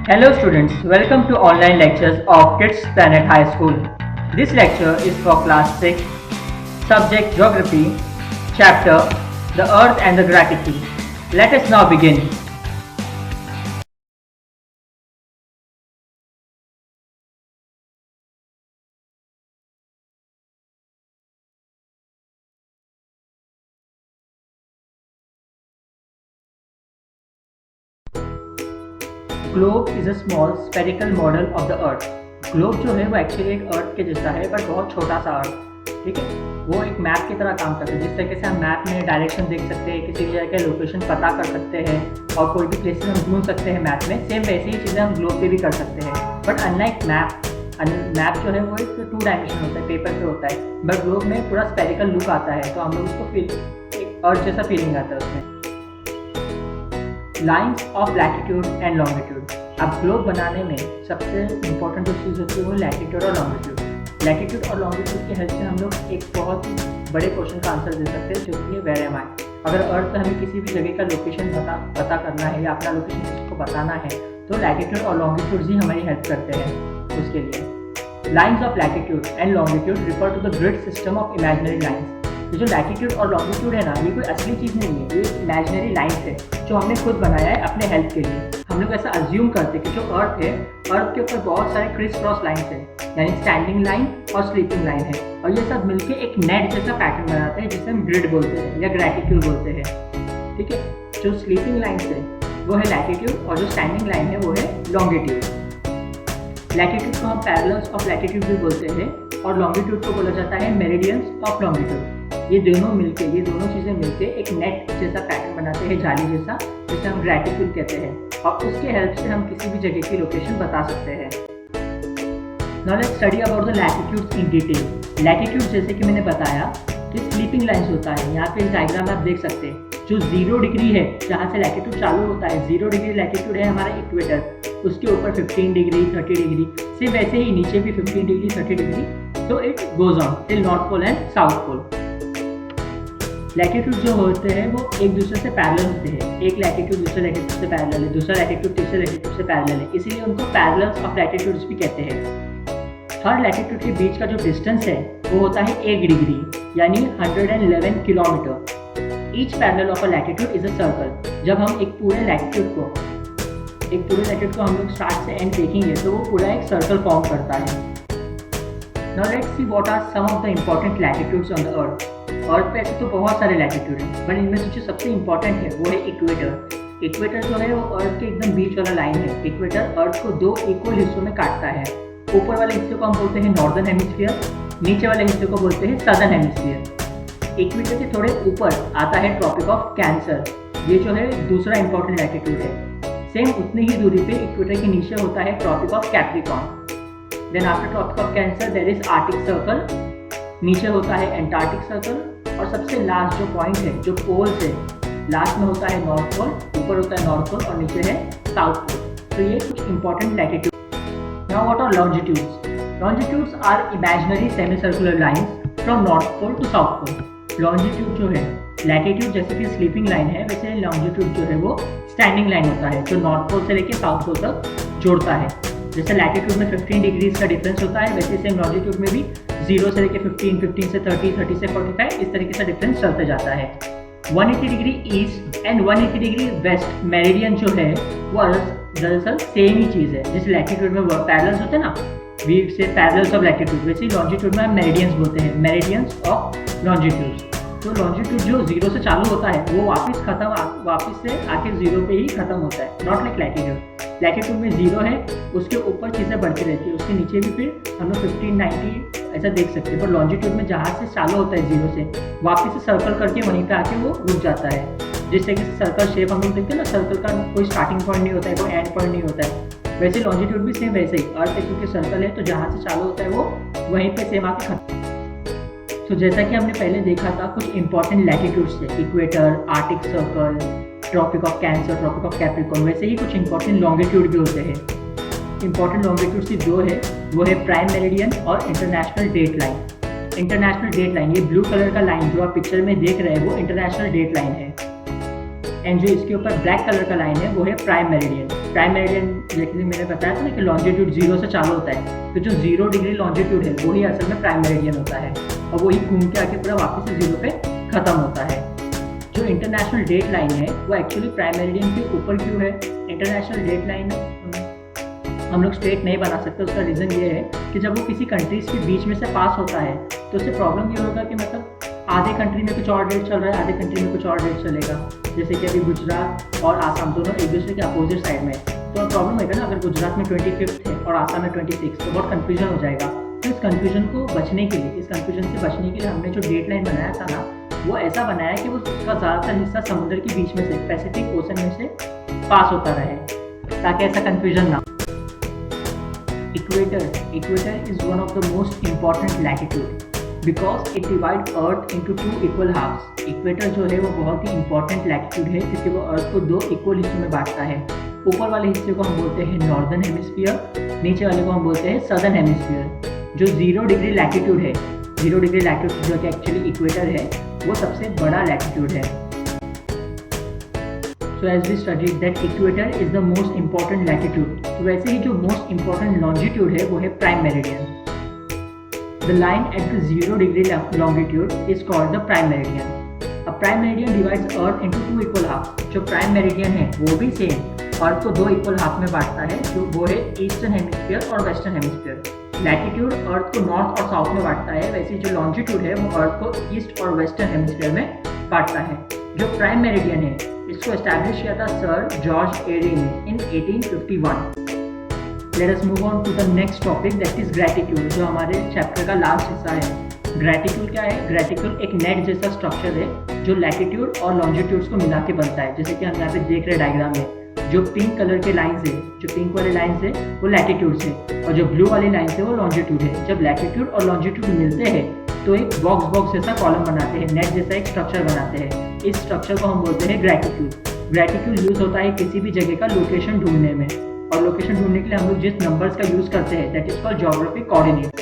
Hello students, welcome to online lectures of Kids Planet High School. This lecture is for class 6, subject Geography, chapter The Earth and the Gravity. Let us now begin. Globe is a small spherical model of the earth. Globe जो है वो actually एक अर्थ के जैसा है but बहुत छोटा सा अर्थ, ठीक है। वो एक मैप की तरह काम करता है। जिस तरीके से हम मैप में डायरेक्शन देख सकते हैं, किसी भी जगह का लोकेशन पता कर सकते हैं और कोई भी प्लेसेस हम ढूंढ सकते हैं मैप में, सेम वैसे ही चीज़ें हम ग्लोब पे भी कर सकते हैं। बट अनलाइक मैप जो है वो एक 2 डायमेंशन होता है, पेपर पे होता है, बट ग्लोब में पूरा स्फेरिकल लुक आता है, तो हम लोग उसको एक अर्थ जैसा फीलिंग आता है उसमें। Lines of latitude and longitude. अब ग्लोब बनाने में सबसे इम्पोर्टेंट जो चीज़ होती है वो लैटिट्यूड और लॉन्गिट्यूड। लैटिट्यूड और लॉन्गिट्यूड की हेल्प से हम लोग एक बहुत बड़े क्वेश्चन का आंसर दे सकते हैं, जो कि वेयर एम आई। अगर अर्थ पे हमें किसी भी जगह का लोकेशन पता करना है या अपना लोकेशन किसी को बताना है, तो लैटिट्यूड और लॉन्गिट्यूड ही हमारी हेल्प करते हैं उसके लिए। Lines of latitude and longitude refer to the grid system of imaginary lines. ये जो लैटिट्यूड और लॉन्गिट्यूड है ना, ये कोई असली चीज़ नहीं है, ये इमेजिनरी लाइन्स है जो हमने खुद बनाया है अपने हेल्प के लिए। हम लोग ऐसा अज्यूम करते हैं कि जो अर्थ है, अर्थ के ऊपर बहुत सारे क्रिस क्रॉस लाइन्स हैं, यानी स्टैंडिंग लाइन और स्लीपिंग लाइन है, और ये सब मिलके एक नेट जैसा पैटर्न बनाते हैं जिसे हम ग्रिड बोलते हैं या ग्रेटिट्यूड बोलते हैं, ठीक है। जो स्लीपिंग लाइन्स है वो है लैटिट्यूड और जो स्टैंडिंग लाइन है वो है लॉन्गिट्यूड। लैटिट्यूड को हम पैरेलल्स ऑफ लैटिट्यूड भी बोलते हैं और लॉन्गिट्यूड को बोला जाता है मेरिडियंस ऑफ लॉन्गिट्यूड। ये दोनों चीज़ें मिलके एक नेट जैसा पैटर्न बनाते हैं, जाली जैसा, जिसे हम ग्रेटिट्यूड कहते हैं, और उसके हेल्प से हम किसी भी जगह की लोकेशन बता सकते हैं। Now let's study about the latitudes in detail. Latitude जैसे कि मैंने बताया कि स्लीपिंग लाइन्स होता है। यहाँ पे डायग्राम आप देख सकते हैं, जो 0 डिग्री है जहाँ से लैटिट्यूड चालू होता है, 0 डिग्री लैटिट्यूड है हमारा इक्वेटर, उसके ऊपर 15 डिग्री 30 डिग्री से वैसे ही नीचे भी 15 डिग्री 30 डिग्री, तो it goes on till north pole and south pole. Latitude जो होते हैं वो एक दूसरे से पैरेलल होते हैं। एक लैटिट्यूड दूसरे लैटिट्यूड से पैरेलल है, दूसरा लैटिट्यूड तीसरे लैटिट्यूड से पैरेलल है, इसीलिए उनको पैरेलल्स ऑफ लैटिट्यूड्स भी कहते हैं। हर लैटिट्यूड के बीच का जो डिस्टेंस है वो होता है 1 डिग्री, यानी 111 kilometre. Each parallel of a latitude is a circle. जब हम एक पूरे लैटिट्यूड को हम लोग स्टार्ट से एंड देखेंगे तो वो पूरा एक सर्कल फॉर्म करता है। Now let's see what are some of the important latitudes on the earth. Earth पे ऐसे तो बहुत सारे लैटिट्यूड हैं, बट इनमें से जो सबसे इम्पोर्टेंट है वो है इक्वेटर। इक्वेटर जो है वो अर्थ के एकदम बीच वाला लाइन है। इक्वेटर अर्थ को 2 इक्वल हिस्सों में काटता है। ऊपर वाले हिस्से को हम बोलते हैं नॉर्दर्न हेमिस्फीयर, नीचे वाले हिस्से को बोलते हैं सदर्न हेमिस्फीयर। इक्वेटर के थोड़े ऊपर आता है ट्रॉपिक ऑफ कैंसर, ये जो है दूसरा इंपॉर्टेंट लैटिट्यूड है। सेम उतनी ही दूरी पे इक्वेटर के नीचे होता है tropic of Capricorn. Then after tropic of Cancer there is Arctic circle, नीचे होता है एंटार्क्टिक सर्कल, और सबसे लास्ट जो पॉइंट है, जो पोल से लास्ट में होता है नॉर्थ पोल, ऊपर होता है नॉर्थ पोल और नीचे है साउथ पोल। तो ये कुछ important latitude. Now what are longitudes? Longitudes are imaginary semi circular lines from north pole to south pole. Longitude जो है, लैटिट्यूड जैसे कि स्लीपिंग लाइन है, वैसे लॉन्जिट्यूड जो है वो स्टैंडिंग लाइन होता है, जो नॉर्थ पोल से लेकर साउथ पोल तक जोड़ता है। जैसे लैटिट्यूड में 15 डिग्रीज का डिफरेंस होता है, वैसे सेम लॉन्जिट्यूड में भी 0 से लेकर 15, 15 से 30, 30 से 45, इस तरीके से डिफरेंस चलते जाता है। 180 degree east and 180 degree west meridian जो है वो दरअसल सेम ही चीज़ है। जैसे लैटिट्यूड में पैरेलल्स होते हैं ना, वी से पैरेलल्स ऑफ लैटिट्यूड, वैसे ही लॉन्जिट्यूड में हम मेरिडियंस बोलते हैं, मेरिडियंस ऑफ लॉन्जिट्यूड। तो लॉन्जिट्यूड जो 0 से चालू होता है वो वापस से आके 0 पे ही खत्म होता है, नॉट लाइक लैटिट्यूड। लैटिट्यूड में 0 है, उसके ऊपर चीज़ें बढ़ती रहती है, उसके नीचे भी फिर हम लोग 15, 90 ऐसा देख सकते हैं। पर लॉन्जिट्यूड में जहाँ से चालू होता है 0 से, वापस से सर्कल करके वहीं पे आके वो रुक जाता है। जिससे कि सर्कल शेप हम लोग देखते हैं ना, सर्कल का कोई स्टार्टिंग पॉइंट नहीं होता है, कोई एंड पॉइंट नहीं होता है। वैसे लॉन्जिट्यूड भी सेम वैसे ही, अर्थ क्योंकि सर्कल है तो जहाँ से चालू होता है वो वहीं पे सेम आके खत्म। तो जैसा कि हमने पहले देखा था, कुछ इंपॉर्टेंट लैटिट्यूड्स थे, equator, Arctic circle, tropic of Cancer, tropic of Capricorn, वैसे ही कुछ इंपॉर्टेंट लॉन्गिट्यूड भी होते हैं। इंपॉर्टेंट लॉन्गिट्यूड्स जो है वो है प्राइम मेरिडियन और international date line. International date line, ये ब्लू कलर का लाइन जो आप पिक्चर में देख रहे हैं वो इंटरनेशनल डेट लाइन है, एंड जो इसके ऊपर ब्लैक कलर का लाइन है वो है प्राइम मेरिडियन। प्राइम मेरिडियन जैसे मैंने बताया था ना कि लॉन्जिट्यूड 0 से चालू होता है, तो जो 0 डिग्री लॉन्जिट्यूड है वही असल में प्राइम मेरिडियन होता है और वही घूम के आके पूरा वापस से 0 पे ख़त्म होता है। जो इंटरनेशनल डेट लाइन है वो एक्चुअली प्राइम मेरिडियन के ऊपर क्यों है? इंटरनेशनल डेट लाइन हम लोग स्ट्रेट नहीं बना सकते। उसका रीज़न ये है कि जब वो किसी कंट्रीज़ के बीच में से पास होता है तो उससे प्रॉब्लम ये होगा कि मतलब आधे कंट्री में कुछ और डेट चल रहा है, आधे कंट्री में कुछ और डेट चलेगा। जैसे कि अभी गुजरात और आसाम दोनों एक दूसरे के अपोजिट साइड में, तो प्रॉब्लम होगा ना, अगर गुजरात में 25 है और आसाम में 26, तो बहुत कन्फ्यूजन हो जाएगा। तो इस कन्फ्यूजन को बचने के लिए, इस कन्फ्यूजन से बचने के लिए हमने जो डेट लाइन बनाया था ना, वो ऐसा बनाया कि वो उसका ज़्यादातर हिस्सा समुद्र के बीच में से, पैसिफिक ओशन में से पास होता रहे, ताकि ऐसा कन्फ्यूजन ना। Equator is one of the most important latitude because it divide earth into 2 equal halves. Equator जो है वो बहुत ही इंपॉर्टेंट लैटिट्यूड है क्योंकि वो अर्थ को 2 इक्वल हिस्सों में बांटता है। ऊपर वाले हिस्से को हम बोलते हैं नॉर्दर्न हेमिस्फीयर, नीचे वाले को हम बोलते हैं सदर्न हेमिस्फीयर। जो 0 डिग्री लैटिट्यूड है, 0 डिग्री लैटिट्यूड जो कि एक्चुअली इक्वेटर है, वो सबसे बड़ा लैटिट्यूड है। So as we studied that equator is the most important latitude, तो वैसे ही जो मोस्ट इंपॉर्टेंट लॉन्जिट्यूड है वो है prime meridian. The line at the 0 degree longitude is called the prime meridian. A prime meridian divides Earth into 2 equal halves. जो prime meridian है वो भी सेम अर्थ को 2 इक्वल हाफ में बांटता है, जो वो है ईस्टर्न हेमिस्फीयर और वेस्टर्न हेमिस्फीयर। लैटिट्यूड अर्थ को नॉर्थ और साउथ में बांटता है, वैसे जो लॉन्जिट्यूड है वो अर्थ को ईस्ट और वेस्टर्न हेमिस्फीयर में बांटता है। जो प्राइम मेरिडियन है इसको एस्टैब्लिश किया था सर जॉर्ज एरी ने इन 1851। Let us move on to the next topic that is gratitude, जो हमारे चैप्टर का लास्ट हिस्सा है। ग्रेटिट्यूड क्या है? ग्रेटिट्यूड एक नेट जैसा स्ट्रक्चर है जो लैटिट्यूड और लॉन्जिट्यूड्स को मिला के बनता है। जैसे कि हम यहाँ पे देख रहे हैं डायग्राम में, जो पिंक कलर के लाइन्स है, जो पिंक वाले लाइन्स है वो लैटिट्यूड्स है और जो ब्लू वाली लाइन्स है वो लॉन्जिट्यूड है। जब लैटिट्यूड और लॉन्जिट्यूड मिलते हैं तो एक बॉक्स जैसा कॉलम बनाते हैं, नेट जैसा एक स्ट्रक्चर बनाते हैं। इस स्ट्रक्चर को हम बोलते हैं ग्रेटिट्यूड। ग्रेटिट्यूड यूज होता है किसी भी जगह का लोकेशन ढूंढने में, और लोकेशन ढूंढने के लिए हम लोग जिस नंबर्स का यूज़ करते हैं that is called geographic coordinate.